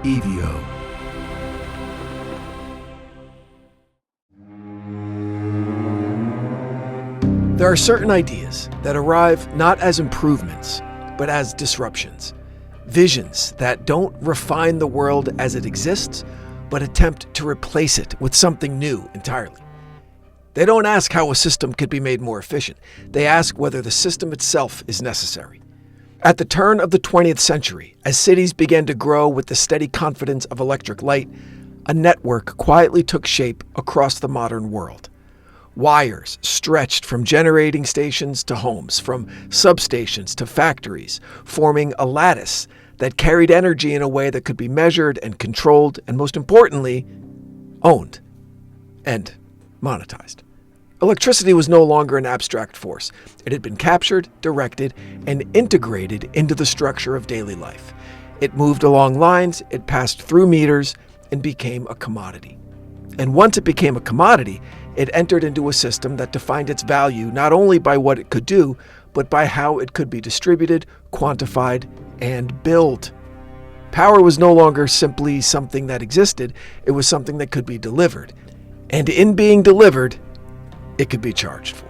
EVO. There are certain ideas that arrive not as improvements, but as disruptions. Visions that don't refine the world as it exists, but attempt to replace it with something new entirely. They don't ask how a system could be made more efficient. They ask whether the system itself is necessary. At the turn of the 20th century, as cities began to grow with the steady confidence of electric light, a network quietly took shape across the modern world. Wires stretched from generating stations to homes, from substations to factories, forming a lattice that carried energy in a way that could be measured and controlled, and most importantly, owned and monetized. Electricity was no longer an abstract force. It had been captured, directed, and integrated into the structure of daily life. It moved along lines, it passed through meters, and became a commodity. And once it became a commodity, it entered into a system that defined its value not only by what it could do, but by how it could be distributed, quantified, and billed. Power was no longer simply something that existed, it was something that could be delivered. And in being delivered, it could be charged for.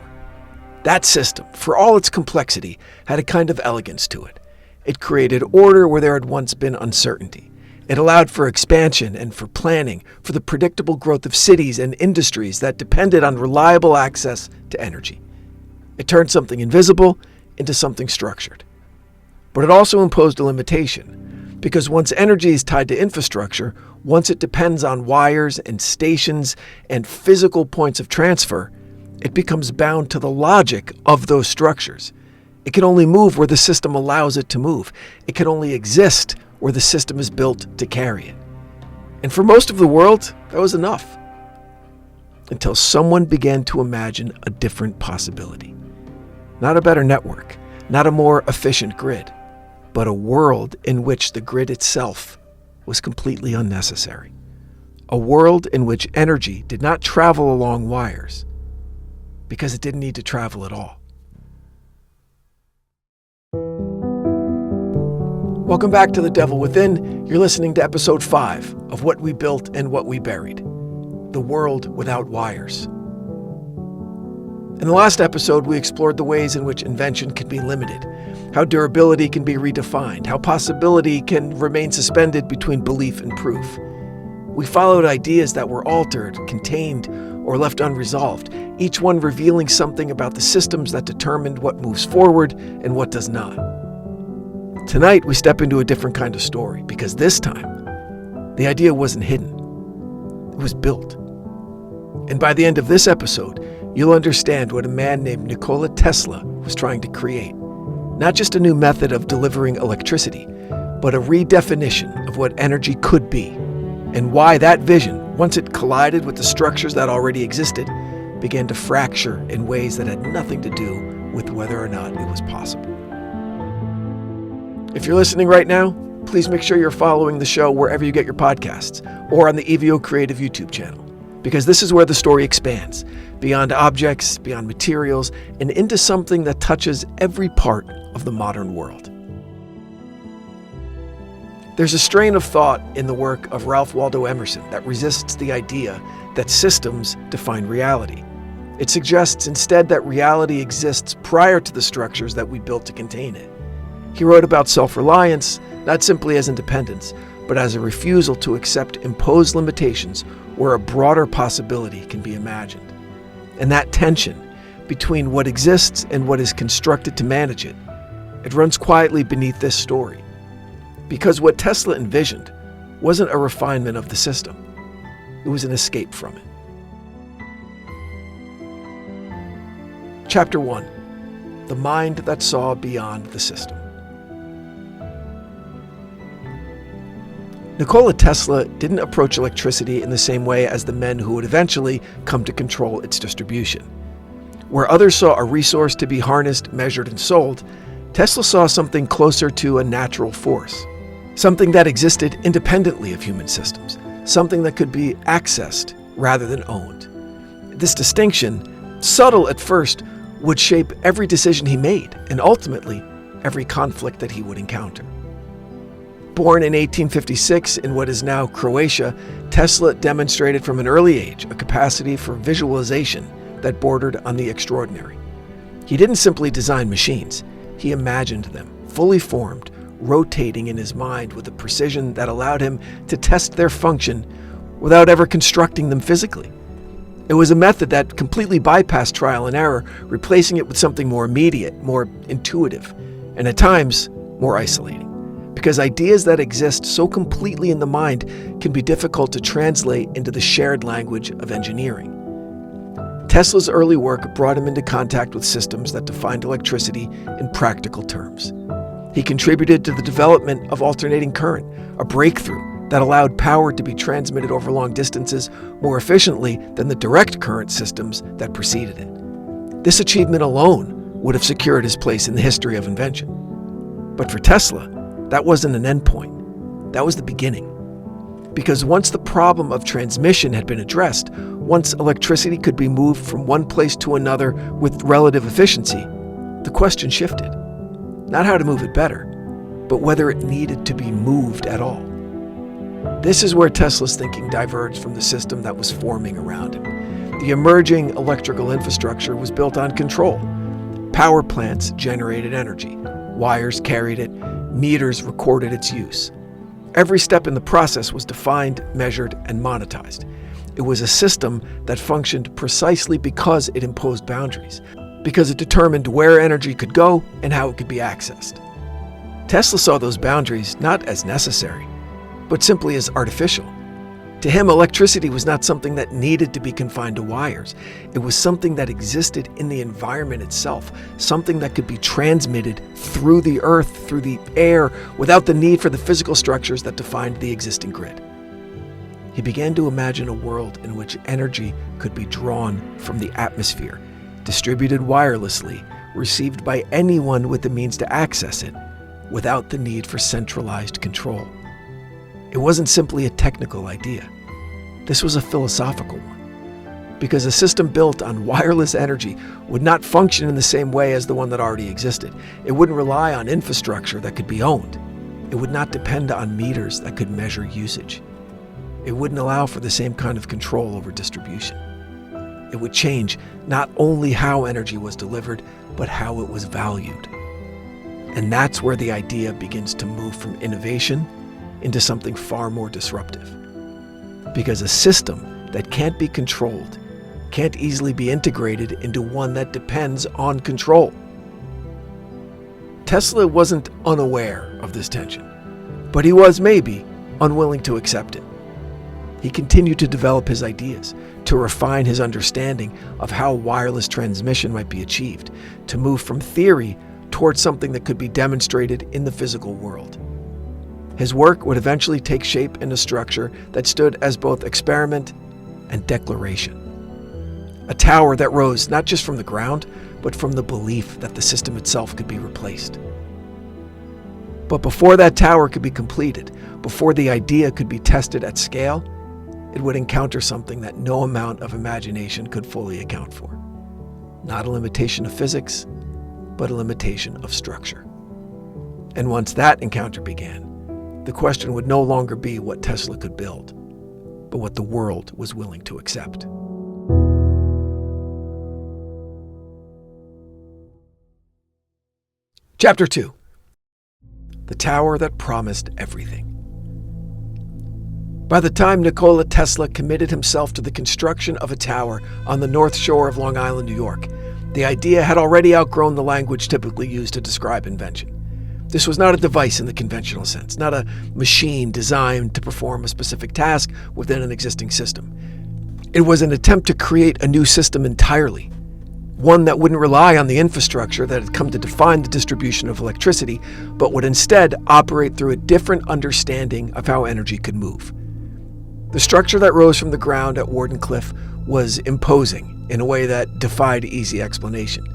That system, for all its complexity, had a kind of elegance to it. It created order where there had once been uncertainty. It allowed for expansion and for planning, for the predictable growth of cities and industries that depended on reliable access to energy. It turned something invisible into something structured. But it also imposed a limitation, because once energy is tied to infrastructure, once it depends on wires and stations and physical points of transfer, it becomes bound to the logic of those structures. It can only move where the system allows it to move. It can only exist where the system is built to carry it. And for most of the world, that was enough. Until someone began to imagine a different possibility. Not a better network, not a more efficient grid, but a world in which the grid itself was completely unnecessary. A world in which energy did not travel along wires, because it didn't need to travel at all. Welcome back to The Devil Within. You're listening to episode 5 of What We Built and What We Buried, The World Without Wires. In the last episode, we explored the ways in which invention can be limited, how durability can be redefined, how possibility can remain suspended between belief and proof. We followed ideas that were altered, contained, or left unresolved, each one revealing something about the systems that determined what moves forward and what does not. Tonight, we step into a different kind of story, because this time, the idea wasn't hidden. It was built. And by the end of this episode, you'll understand what a man named Nikola Tesla was trying to create. Not just a new method of delivering electricity, but a redefinition of what energy could be, and why that vision, once it collided with the structures that already existed, began to fracture in ways that had nothing to do with whether or not it was possible. If you're listening right now, please make sure you're following the show wherever you get your podcasts, or on the EVO Creative YouTube channel, because this is where the story expands, beyond objects, beyond materials, and into something that touches every part of the modern world. There's a strain of thought in the work of Ralph Waldo Emerson that resists the idea that systems define reality. It suggests instead that reality exists prior to the structures that we built to contain it. He wrote about self-reliance, not simply as independence, but as a refusal to accept imposed limitations where a broader possibility can be imagined. And that tension between what exists and what is constructed to manage it, it runs quietly beneath this story. Because what Tesla envisioned wasn't a refinement of the system, it was an escape from it. Chapter 1: The Mind That Saw Beyond the System. Nikola Tesla didn't approach electricity in the same way as the men who would eventually come to control its distribution. Where others saw a resource to be harnessed, measured, and sold, Tesla saw something closer to a natural force, something that existed independently of human systems, something that could be accessed rather than owned. This distinction, subtle at first, would shape every decision he made, and ultimately, every conflict that he would encounter. Born in 1856 in what is now Croatia, Tesla demonstrated from an early age a capacity for visualization that bordered on the extraordinary. He didn't simply design machines, he imagined them, fully formed, rotating in his mind with a precision that allowed him to test their function without ever constructing them physically. It was a method that completely bypassed trial and error, replacing it with something more immediate, more intuitive, and at times more isolating. Because ideas that exist so completely in the mind can be difficult to translate into the shared language of engineering. Tesla's early work brought him into contact with systems that defined electricity in practical terms. He contributed to the development of alternating current, a breakthrough that allowed power to be transmitted over long distances more efficiently than the direct current systems that preceded it. This achievement alone would have secured his place in the history of invention. But for Tesla, that wasn't an endpoint. That was the beginning. Because once the problem of transmission had been addressed, once electricity could be moved from one place to another with relative efficiency, the question shifted. Not how to move it better, but whether it needed to be moved at all. This is where Tesla's thinking diverged from the system that was forming around him. The emerging electrical infrastructure was built on control. Power plants generated energy. Wires carried it. Meters recorded its use. Every step in the process was defined, measured, and monetized. It was a system that functioned precisely because it imposed boundaries, because it determined where energy could go and how it could be accessed. Tesla saw those boundaries not as necessary, but simply as artificial. To him, electricity was not something that needed to be confined to wires. It was something that existed in the environment itself, something that could be transmitted through the earth, through the air, without the need for the physical structures that defined the existing grid. He began to imagine a world in which energy could be drawn from the atmosphere, distributed wirelessly, received by anyone with the means to access it, without the need for centralized control. It wasn't simply a technical idea. This was a philosophical one. Because a system built on wireless energy would not function in the same way as the one that already existed. It wouldn't rely on infrastructure that could be owned. It would not depend on meters that could measure usage. It wouldn't allow for the same kind of control over distribution. It would change not only how energy was delivered, but how it was valued. And that's where the idea begins to move from innovation into something far more disruptive. Because a system that can't be controlled can't easily be integrated into one that depends on control. Tesla wasn't unaware of this tension, but he was maybe unwilling to accept it. He continued to develop his ideas, to refine his understanding of how wireless transmission might be achieved, to move from theory towards something that could be demonstrated in the physical world. His work would eventually take shape in a structure that stood as both experiment and declaration. A tower that rose not just from the ground, but from the belief that the system itself could be replaced. But before that tower could be completed, before the idea could be tested at scale, it would encounter something that no amount of imagination could fully account for. Not a limitation of physics, but a limitation of structure. And once that encounter began, the question would no longer be what Tesla could build, but what the world was willing to accept. Chapter 2. The Tower That Promised Everything. By the time Nikola Tesla committed himself to the construction of a tower on the north shore of Long Island, New York, the idea had already outgrown the language typically used to describe invention. This was not a device in the conventional sense, not a machine designed to perform a specific task within an existing system. It was an attempt to create a new system entirely, one that wouldn't rely on the infrastructure that had come to define the distribution of electricity, but would instead operate through a different understanding of how energy could move. The structure that rose from the ground at Wardenclyffe was imposing in a way that defied easy explanation.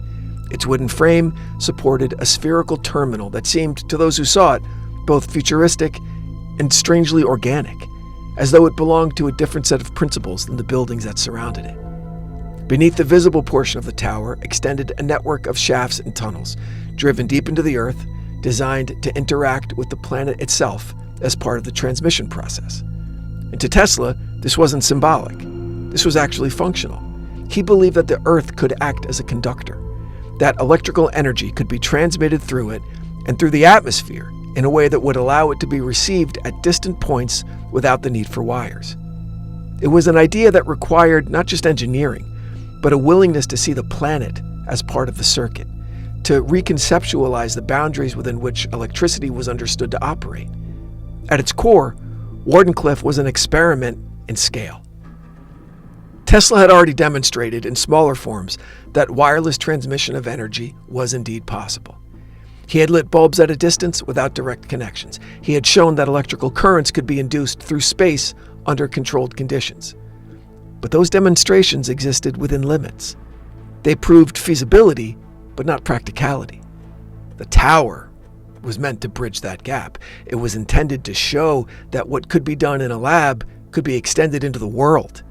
Its wooden frame supported a spherical terminal that seemed, to those who saw it, both futuristic and strangely organic, as though it belonged to a different set of principles than the buildings that surrounded it. Beneath the visible portion of the tower extended a network of shafts and tunnels, driven deep into the earth, designed to interact with the planet itself as part of the transmission process. And to Tesla, this wasn't symbolic. This was actually functional. He believed that the Earth could act as a conductor, that electrical energy could be transmitted through it and through the atmosphere in a way that would allow it to be received at distant points without the need for wires. It was an idea that required not just engineering, but a willingness to see the planet as part of the circuit, to reconceptualize the boundaries within which electricity was understood to operate. At its core, Wardenclyffe was an experiment in scale. Tesla had already demonstrated in smaller forms that wireless transmission of energy was indeed possible. He had lit bulbs at a distance without direct connections. He had shown that electrical currents could be induced through space under controlled conditions. But those demonstrations existed within limits. They proved feasibility, but not practicality. The tower was meant to bridge that gap. It was intended to show that what could be done in a lab could be extended into the world,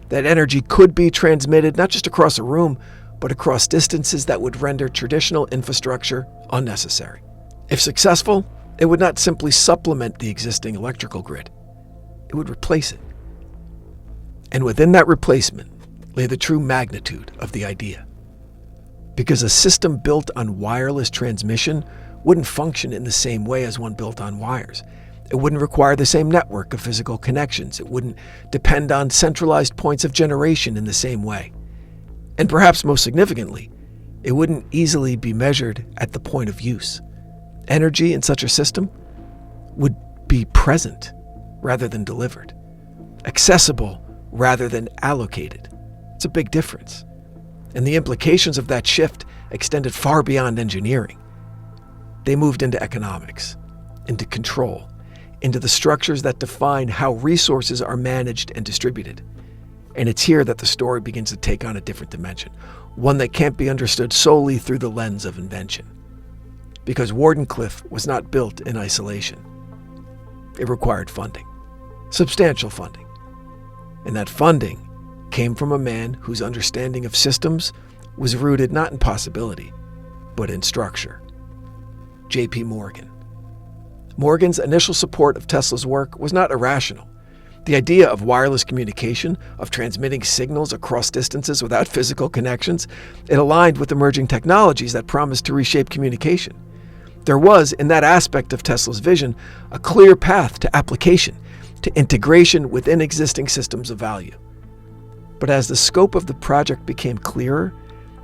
that energy could be transmitted not just across a room, but across distances that would render traditional infrastructure unnecessary. If successful, it would not simply supplement the existing electrical grid. It would replace it. And within that replacement lay the true magnitude of the idea. Because a system built on wireless transmission wouldn't function in the same way as one built on wires. It wouldn't require the same network of physical connections. It wouldn't depend on centralized points of generation in the same way. And perhaps most significantly, it wouldn't easily be measured at the point of use. Energy in such a system would be present rather than delivered, accessible rather than allocated. It's a big difference. And the implications of that shift extended far beyond engineering. They moved into economics, into control, into the structures that define how resources are managed and distributed. And it's here that the story begins to take on a different dimension, one that can't be understood solely through the lens of invention. Because Wardenclyffe was not built in isolation. It required funding, substantial funding. And that funding came from a man whose understanding of systems was rooted not in possibility, but in structure. J.P. Morgan. Morgan's initial support of Tesla's work was not irrational. The idea of wireless communication, of transmitting signals across distances without physical connections, it aligned with emerging technologies that promised to reshape communication. There was, in that aspect of Tesla's vision, a clear path to application, to integration within existing systems of value. But as the scope of the project became clearer,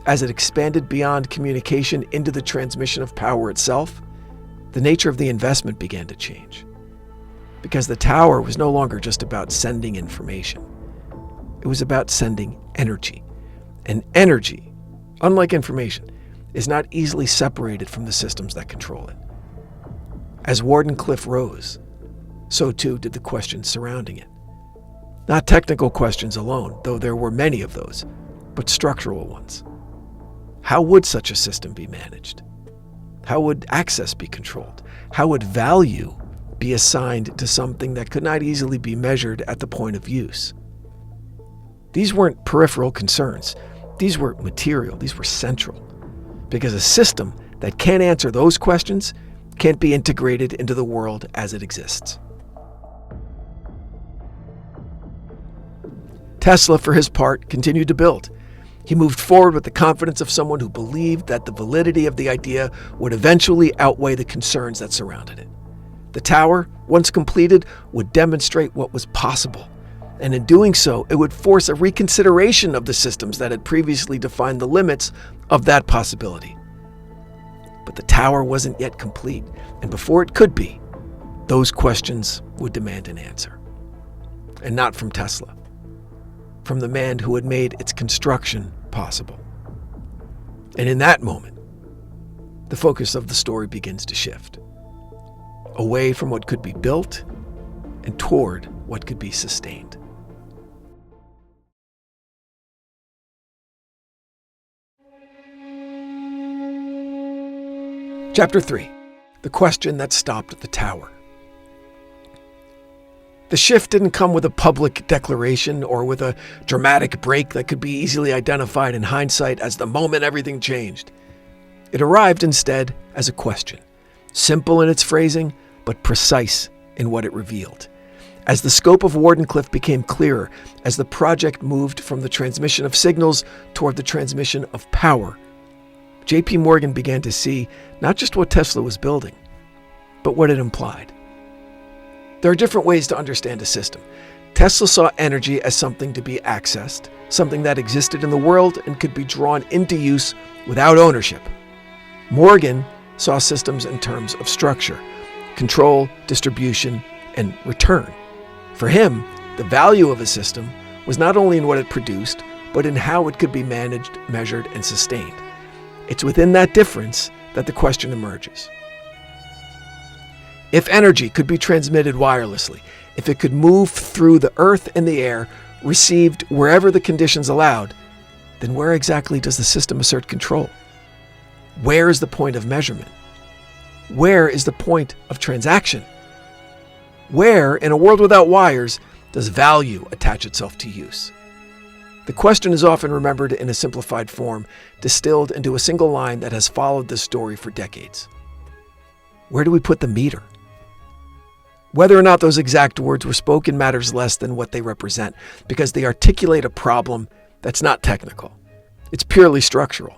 as it expanded beyond communication into the transmission of power itself, the nature of the investment began to change. Because the tower was no longer just about sending information. It was about sending energy. And energy, unlike information, is not easily separated from the systems that control it. As Wardenclyffe rose, so too did the questions surrounding it. Not technical questions alone, though there were many of those, but structural ones. How would such a system be managed? How would access be controlled? How would value be assigned to something that could not easily be measured at the point of use? These weren't peripheral concerns. These were material. These were central. Because a system that can't answer those questions can't be integrated into the world as it exists. Tesla, for his part, continued to build. He moved forward with the confidence of someone who believed that the validity of the idea would eventually outweigh the concerns that surrounded it. The tower, once completed, would demonstrate what was possible. And in doing so, it would force a reconsideration of the systems that had previously defined the limits of that possibility. But the tower wasn't yet complete, and before it could be, those questions would demand an answer. And not from Tesla, from the man who had made its construction possible. And in that moment, the focus of the story begins to shift, away from what could be built and toward what could be sustained. Chapter 3. The question that stopped the tower. The shift didn't come with a public declaration or with a dramatic break that could be easily identified in hindsight as the moment everything changed. It arrived instead as a question, simple in its phrasing, but precise in what it revealed. As the scope of Wardenclyffe became clearer, as the project moved from the transmission of signals toward the transmission of power, J.P. Morgan began to see not just what Tesla was building, but what it implied. There are different ways to understand a system. Tesla saw energy as something to be accessed, something that existed in the world and could be drawn into use without ownership. Morgan saw systems in terms of structure, control, distribution, and return. For him, the value of a system was not only in what it produced, but in how it could be managed, measured, and sustained. It's within that difference that the question emerges. If energy could be transmitted wirelessly, if it could move through the earth and the air, received wherever the conditions allowed, then where exactly does the system assert control? Where is the point of measurement? Where is the point of transaction? Where, in a world without wires, does value attach itself to use? The question is often remembered in a simplified form, distilled into a single line that has followed this story for decades. Where do we put the meter? Whether or not those exact words were spoken matters less than what they represent, because they articulate a problem that's not technical. It's purely structural.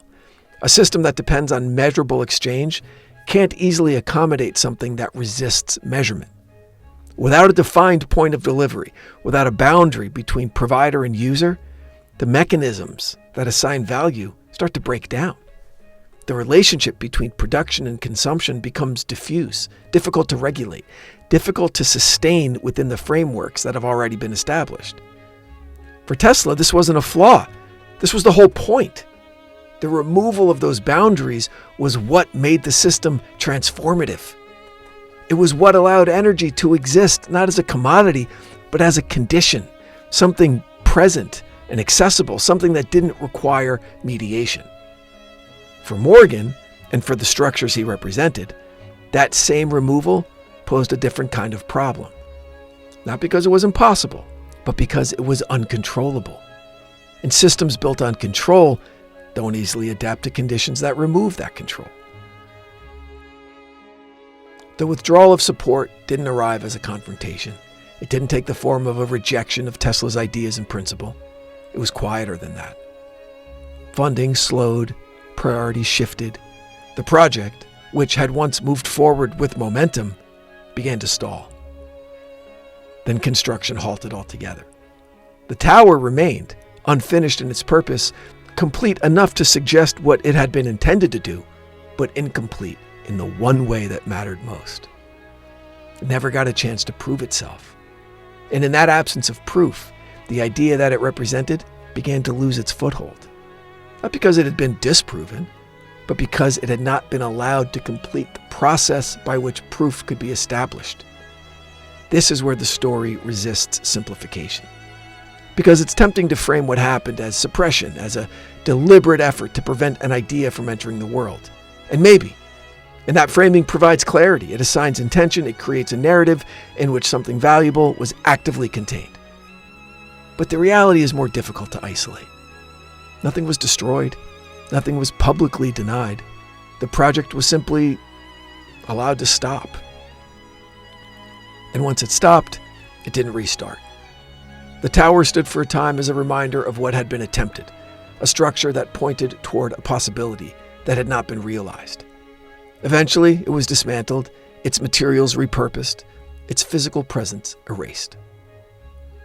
A system that depends on measurable exchange can't easily accommodate something that resists measurement. Without a defined point of delivery, without a boundary between provider and user, the mechanisms that assign value start to break down. The relationship between production and consumption becomes diffuse, difficult to regulate, difficult to sustain within the frameworks that have already been established. For Tesla, this wasn't a flaw. This was the whole point. The removal of those boundaries was what made the system transformative. It was what allowed energy to exist not as a commodity, but as a condition, something present and accessible, something that didn't require mediation. For Morgan, and for the structures he represented, that same removal posed a different kind of problem. Not because it was impossible, but because it was uncontrollable. And systems built on control don't easily adapt to conditions that remove that control. The withdrawal of support didn't arrive as a confrontation. It didn't take the form of a rejection of Tesla's ideas and principle. It was quieter than that. Funding slowed, priorities shifted. The project, which had once moved forward with momentum, began to stall. Then construction halted altogether. The tower remained, unfinished in its purpose, complete enough to suggest what it had been intended to do, but incomplete in the one way that mattered most. It never got a chance to prove itself. And in that absence of proof, the idea that it represented began to lose its foothold. Not because it had been disproven, but because it had not been allowed to complete the process by which proof could be established. This is where the story resists simplification. Because it's tempting to frame what happened as suppression, as a deliberate effort to prevent an idea from entering the world. And maybe. And that framing provides clarity. It assigns intention. It creates a narrative in which something valuable was actively contained. But the reality is more difficult to isolate. Nothing was destroyed. Nothing was publicly denied. The project was simply allowed to stop. And once it stopped, it didn't restart. The tower stood for a time as a reminder of what had been attempted, a structure that pointed toward a possibility that had not been realized. Eventually, it was dismantled, its materials repurposed, its physical presence erased.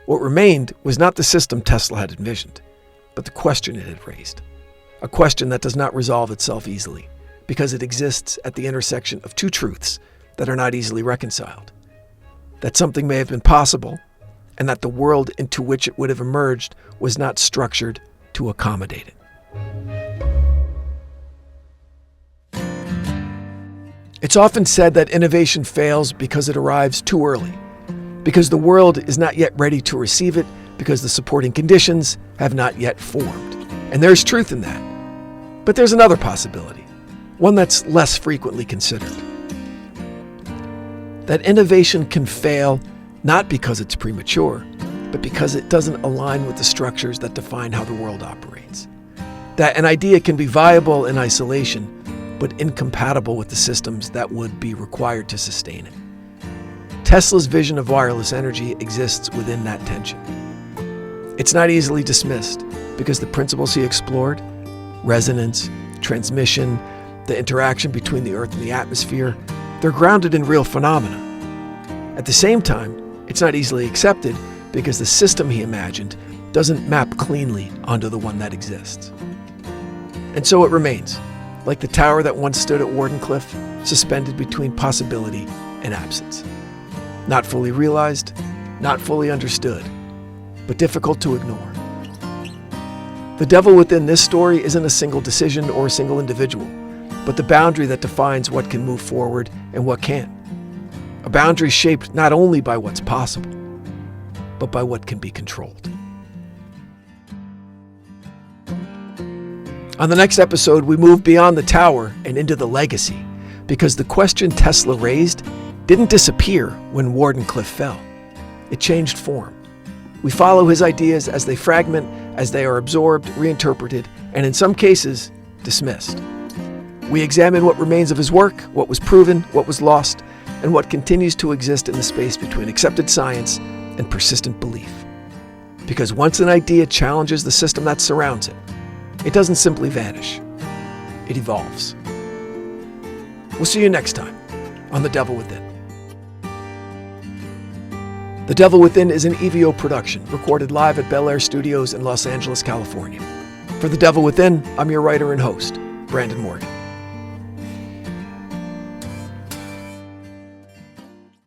What remained was not the system Tesla had envisioned, but the question it had raised. A question that does not resolve itself easily, because it exists at the intersection of two truths that are not easily reconciled. That something may have been possible, and that the world into which it would have emerged was not structured to accommodate it. It's often said that innovation fails because it arrives too early, because the world is not yet ready to receive it, because the supporting conditions have not yet formed. And there's truth in that. But there's another possibility, one that's less frequently considered. That innovation can fail not because it's premature, but because it doesn't align with the structures that define how the world operates. That an idea can be viable in isolation, but incompatible with the systems that would be required to sustain it. Tesla's vision of wireless energy exists within that tension. It's not easily dismissed because the principles he explored, resonance, transmission, the interaction between the Earth and the atmosphere, they're grounded in real phenomena. At the same time, it's not easily accepted because the system he imagined doesn't map cleanly onto the one that exists. And so it remains, like the tower that once stood at Wardenclyffe, suspended between possibility and absence. Not fully realized, not fully understood, but difficult to ignore. The devil within this story isn't a single decision or a single individual, but the boundary that defines what can move forward and what can't. A boundary shaped not only by what's possible, but by what can be controlled. On the next episode, we move beyond the tower and into the legacy, because the question Tesla raised didn't disappear when Wardenclyffe fell. It changed form. We follow his ideas as they fragment, as they are absorbed, reinterpreted, and in some cases, dismissed. We examine what remains of his work, what was proven, what was lost, and what continues to exist in the space between accepted science and persistent belief. Because once an idea challenges the system that surrounds it, it doesn't simply vanish. It evolves. We'll see you next time on The Devil Within. The Devil Within is an EVO production, recorded live at Bel Air Studios in Los Angeles, California. For The Devil Within, I'm your writer and host, Brandon Morgan.